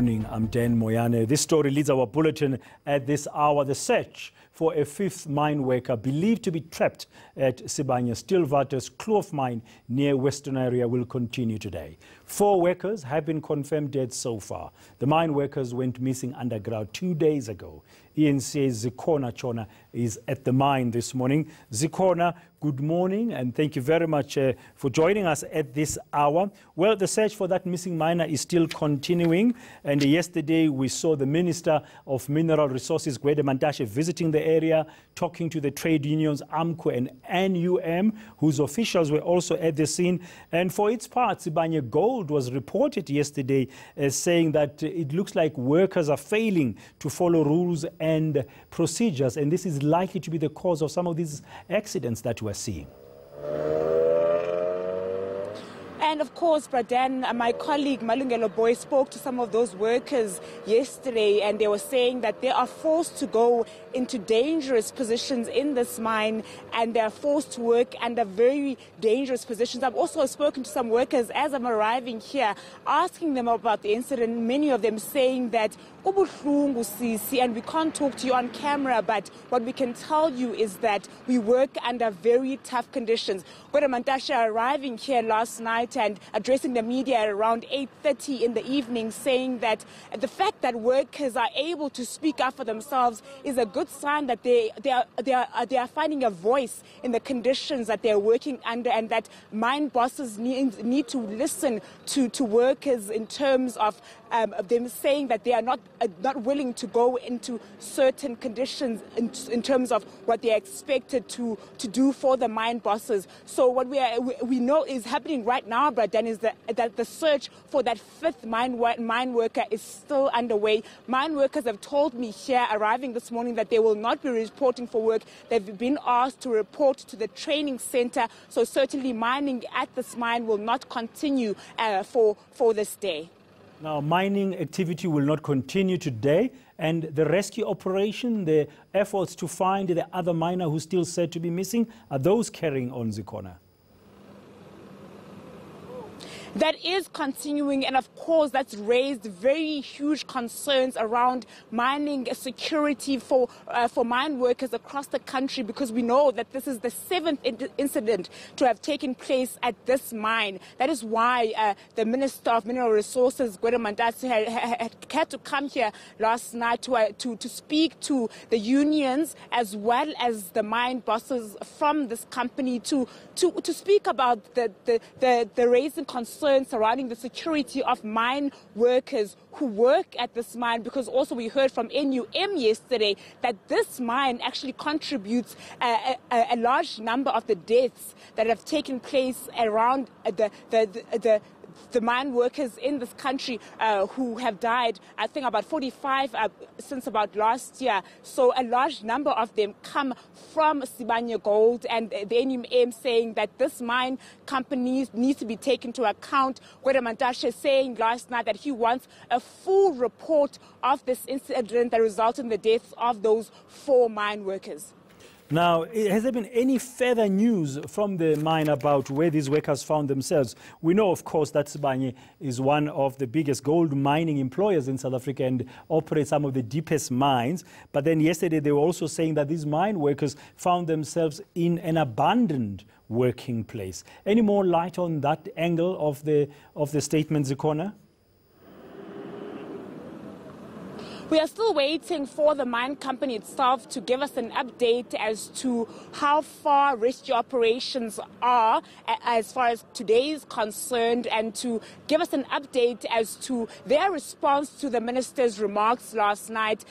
morning. I'm Dan Moyane. This story leads our bulletin at this hour. The search for a fifth mine worker believed to be trapped at Sibanye-Stillwater's Kloof mine near Western area will continue today. 4 workers have been confirmed dead so far. The mine workers went missing underground 2 days ago. eNCA's Zikhona Chona is at the mine this morning. Zikhona, good morning and thank you very much for joining us at this hour. Well, the search for that missing miner is still continuing, and yesterday we saw the Minister of Mineral Resources, Gwede Mantashe, visiting the area, talking to the trade unions, AMCO and NUM, whose officials were also at the scene. And for its part, Sibanye Gold was reported yesterday as saying that it looks like workers are failing to follow rules and procedures, and this is likely to be the cause of some of these accidents that we're seeing. And of course, Bradan, my colleague Malungelo Boy spoke to some of those workers yesterday, and they were saying that they are forced to go into dangerous positions in this mine, and they are forced to work under very dangerous positions. I've also spoken to some workers as I'm arriving here, asking them about the incident, many of them saying that and we can't talk to you on camera, but what we can tell you is that we work under very tough conditions. Gwede Mantashe arriving here last night and addressing the media at around 8:30 in the evening, saying that the fact that workers are able to speak up for themselves is a good sign that they are finding a voice in the conditions that they're working under, and that mine bosses need to listen to workers in terms of them saying that they are not willing to go into certain conditions in terms of what they are expected to do for the mine bosses. So what we know is happening right now, Bradan, is that the search for that fifth mine worker is still underway. Mine workers have told me here arriving this morning that they will not be reporting for work. They've been asked to report to the training center, so certainly mining at this mine will not continue for this day. Now, mining activity will not continue today, and the rescue operation, the efforts to find the other miner who's still said to be missing, are those carrying on, Zikhona? That is continuing, and of course that's raised very huge concerns around mining security for mine workers across the country, because we know that this is the 7th incident to have taken place at this mine. That is why the Minister of Mineral Resources, Gwede Mantashe, had to come here last night to speak to the unions as well as the mine bosses from this company to speak about the raising concerns surrounding the security of mine workers who work at this mine, because also we heard from NUM yesterday that this mine actually contributes a large number of the deaths that have taken place around the mine workers in this country who have died. I think about 45 since about last year. So a large number of them come from Sibanye Gold, and the NUM saying that this mine company needs to be taken into account. Gwede Mantashe saying last night that he wants a full report of this incident that resulted in the deaths of those 4 mine workers. Now, has there been any further news from the mine about where these workers found themselves? We know, of course, that Sibanye is one of the biggest gold mining employers in South Africa and operates some of the deepest mines. But then yesterday they were also saying that these mine workers found themselves in an abandoned working place. Any more light on that angle of the statement, Zikhona? We are still waiting for the mine company itself to give us an update as to how far rescue operations are as far as today is concerned, and to give us an update as to their response to the minister's remarks last night.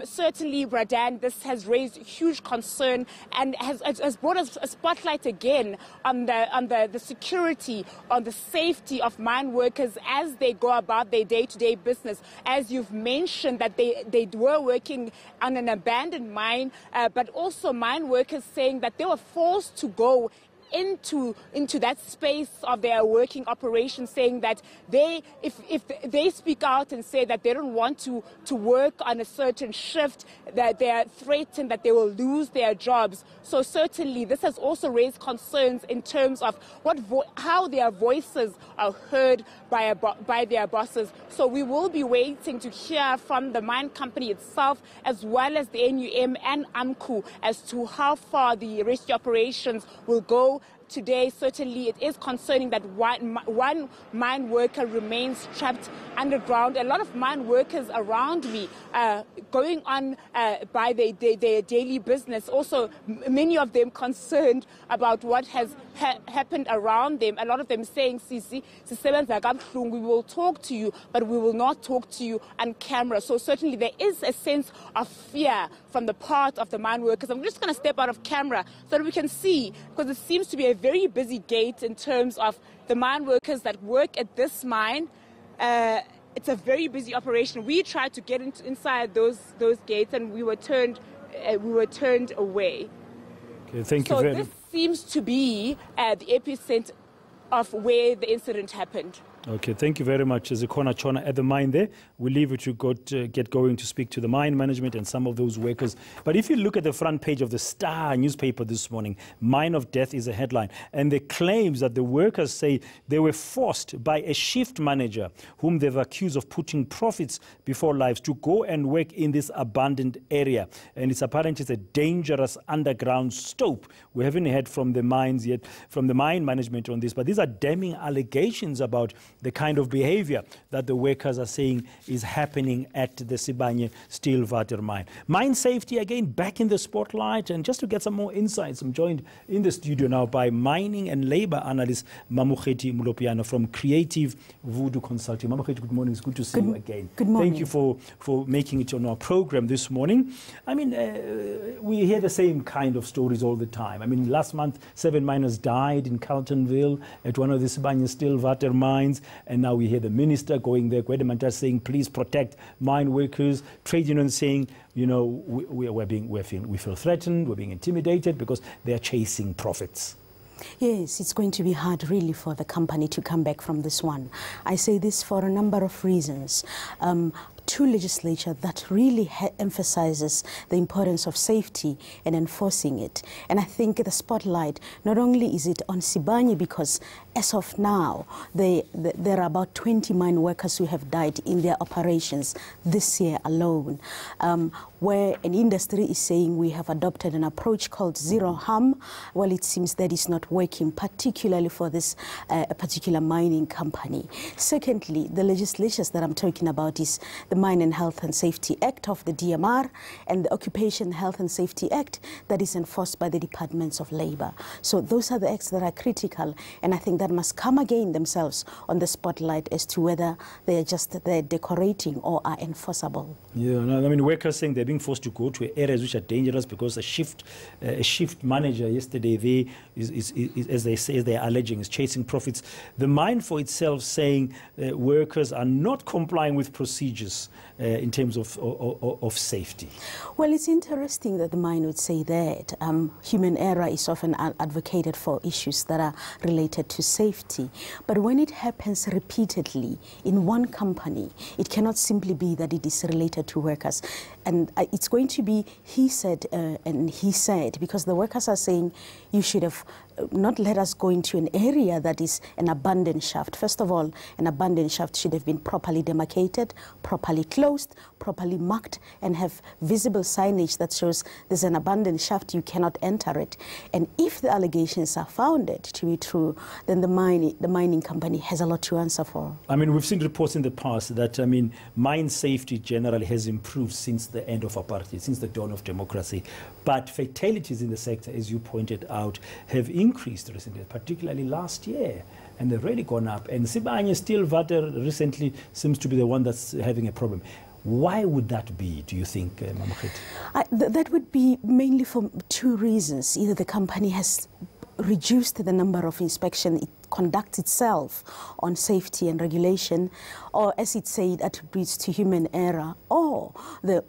Certainly, Bradan, this has raised huge concern and has brought us a spotlight again on the security, on the safety of mine workers as they go about their day-to-day business. As you've mentioned, that they were working on an abandoned mine, but also mine workers saying that they were forced to go into that space of their working operation, saying that if they speak out and say that they don't want to work on a certain shift, that they are threatened that they will lose their jobs. So certainly this has also raised concerns in terms of how their voices are heard by their bosses. So we will be waiting to hear from the mine company itself, as well as the NUM and AMCU, as to how far the rescue operations will go. Today, certainly, it is concerning that one mine worker remains trapped underground. A lot of mine workers around me going on by their daily business. Also, many of them concerned about what has happened around them. A lot of them saying, Sisi, we will talk to you, but we will not talk to you on camera. So certainly there is a sense of fear from the part of the mine workers. I'm just going to step out of camera so that we can see, because it seems to be a very busy gate in terms of the mine workers that work at this mine. It's a very busy operation. We tried to get inside those gates, and we were turned away. Okay, thank you very much. So this seems to be the epicenter of where the incident happened. Okay, thank you very much, Zikona Chona at the mine there. We'll leave it to get going to speak to the mine management and some of those workers. But if you look at the front page of the Star newspaper this morning, Mine of Death is a headline. And the claims that the workers say they were forced by a shift manager whom they've accused of putting profits before lives to go and work in this abandoned area. And it's apparently a dangerous underground stope. We haven't heard from the mines yet, from the mine management on this, but these are damning allegations about the kind of behavior that the workers are saying is happening at the Sibanye-Stillwater mine. Mine safety, again, back in the spotlight. And just to get some more insights, I'm joined in the studio now by mining and labor analyst Mamokgethi Molopyane from Creative Voodoo Consulting. Mamokgethi, good morning. It's good to see you again. Good morning. Thank you for making it on our program this morning. I mean, we hear the same kind of stories all the time. I mean, last month, 7 miners died in Carltonville at one of the Sibanye-Stillwater mines. And now we hear the minister going there, Gwedemanta, saying, please protect mine workers. Trade unions saying, you know, we feel threatened, we're being intimidated because they're chasing profits. Yes, it's going to be hard really for the company to come back from this one. I say this for a number of reasons. To legislature that really emphasizes the importance of safety and enforcing it. And I think the spotlight, not only is it on Sibanye, because as of now, there are about 20 mine workers who have died in their operations this year alone, where an industry is saying we have adopted an approach called zero harm. Well, it seems that is not working, particularly for this particular mining company. Secondly, the legislatures that I'm talking about is the Mine and Health and Safety Act of the DMR and the Occupation Health and Safety Act that is enforced by the Departments of Labor. So those are the acts that are critical, and I think that must come again themselves on the spotlight as to whether they are just decorating or are enforceable. Yeah, no, I mean, workers saying they're being forced to go to areas which are dangerous because a shift manager yesterday, as they say, they're alleging, is chasing profits. The mine for itself saying workers are not complying with procedures in terms of safety. Well, it's interesting that the mine would say that. Human error is often advocated for issues that are related to safety. But when it happens repeatedly in one company, it cannot simply be that it is related to workers. And it's going to be he said and he said, because the workers are saying you should have not let us go into an area that is an abandoned shaft. First of all, an abandoned shaft should have been properly demarcated, properly closed, properly marked, and have visible signage that shows there's an abandoned shaft, you cannot enter it. And if the allegations are founded to be true, then the mining company has a lot to answer for. I mean, we've seen reports in the past that, I mean, mine safety generally has improved since the end of apartheid, since the dawn of democracy. But fatalities in the sector, as you pointed out, have increased recently, particularly last year, and they've really gone up. And Sibanye-Stillwater recently seems to be the one that's having a problem. Why would that be, do you think, Mamokgethi? That would be mainly for two reasons. Either the company has reduced the number of inspections it conducts itself on safety and regulation, or as it said, attributes to human error, or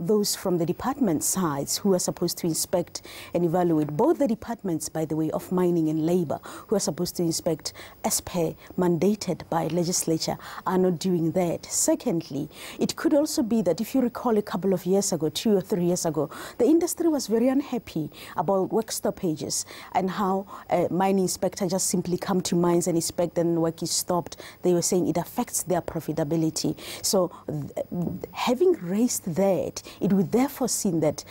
those from the department sides who are supposed to inspect and evaluate. Both the departments, by the way, of mining and labor, who are supposed to inspect as per mandated by legislature, are not doing that. Secondly, it could also be that if you recall a couple of years ago, 2 or 3 years ago, the industry was very unhappy about work stoppages and how a mining inspector just simply come to mines and inspect and work is stopped. They were saying it affects their profitability. So having raised that, it would therefore seem that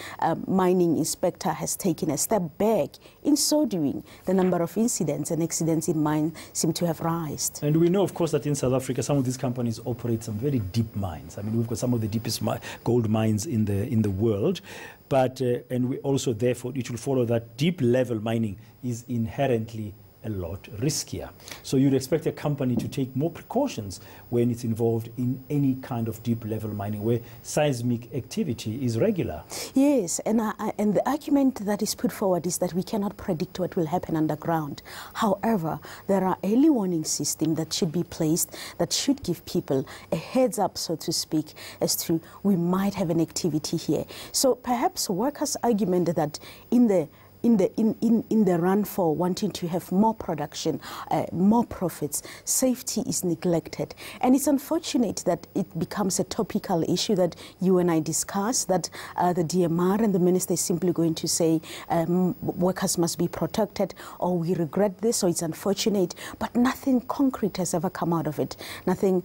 mining inspector has taken a step back. In so doing, the number of incidents and accidents in mines seem to have risen. And we know, of course, that in South Africa, some of these companies operate some very deep mines. I mean, we've got some of the deepest gold mines in the world. But, and we also, therefore, it will follow that deep-level mining is inherently a lot riskier. So you'd expect a company to take more precautions when it's involved in any kind of deep-level mining where seismic activity is regular. Yes, and the argument that is put forward is that we cannot predict what will happen underground. However, there are early warning systems that should be placed that should give people a heads up, so to speak, as to we might have an activity here. So perhaps workers' argument that in the run for wanting to have more production, more profits, safety is neglected. And it's unfortunate that it becomes a topical issue that you and I discuss, that the DMR and the minister is simply going to say workers must be protected, or we regret this, so it's unfortunate. But nothing concrete has ever come out of it. Nothing,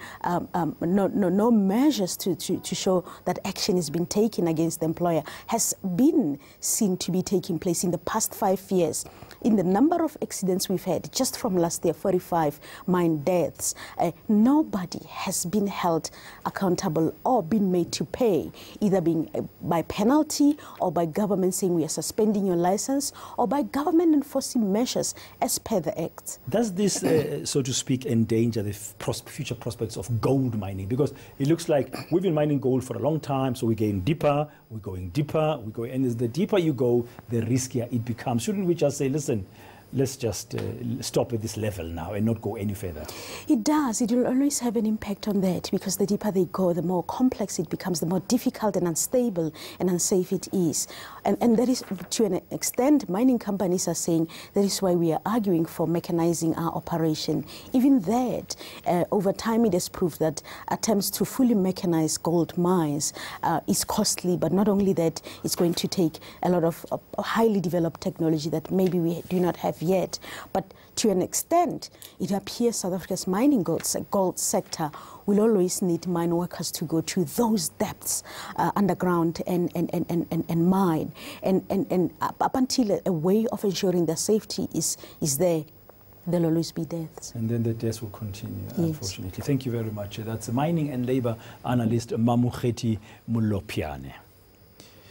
no measures to show that action is being taken against the employer has been seen to be taking place in the past 5 years. In the number of accidents we've had, just from last year, 45 mine deaths, nobody has been held accountable or been made to pay, either being by penalty or by government saying we are suspending your license, or by government enforcing measures as per the Act. Does this, so to speak, endanger the future prospects of gold mining? Because it looks like we've been mining gold for a long time, so we're getting deeper, we're going deeper, and as the deeper you go, the riskier it becomes. Shouldn't we just say, listen, let's just stop at this level now and not go any further? It does. It will always have an impact on that, because the deeper they go, the more complex it becomes, the more difficult and unstable and unsafe it is. And that is, to an extent, mining companies are saying that is why we are arguing for mechanizing our operation. Even that, over time it has proved that attempts to fully mechanize gold mines is costly, but not only that, it's going to take a lot of highly developed technology that maybe we do not have yet. But to an extent, it appears South Africa's mining gold sector will always need mine workers to go to those depths underground and mine. And up until a way of ensuring their safety is there, there'll always be deaths. And then the deaths will continue, yes, unfortunately. Thank you very much. That's mining and labor analyst Mamokgethi Molopyane.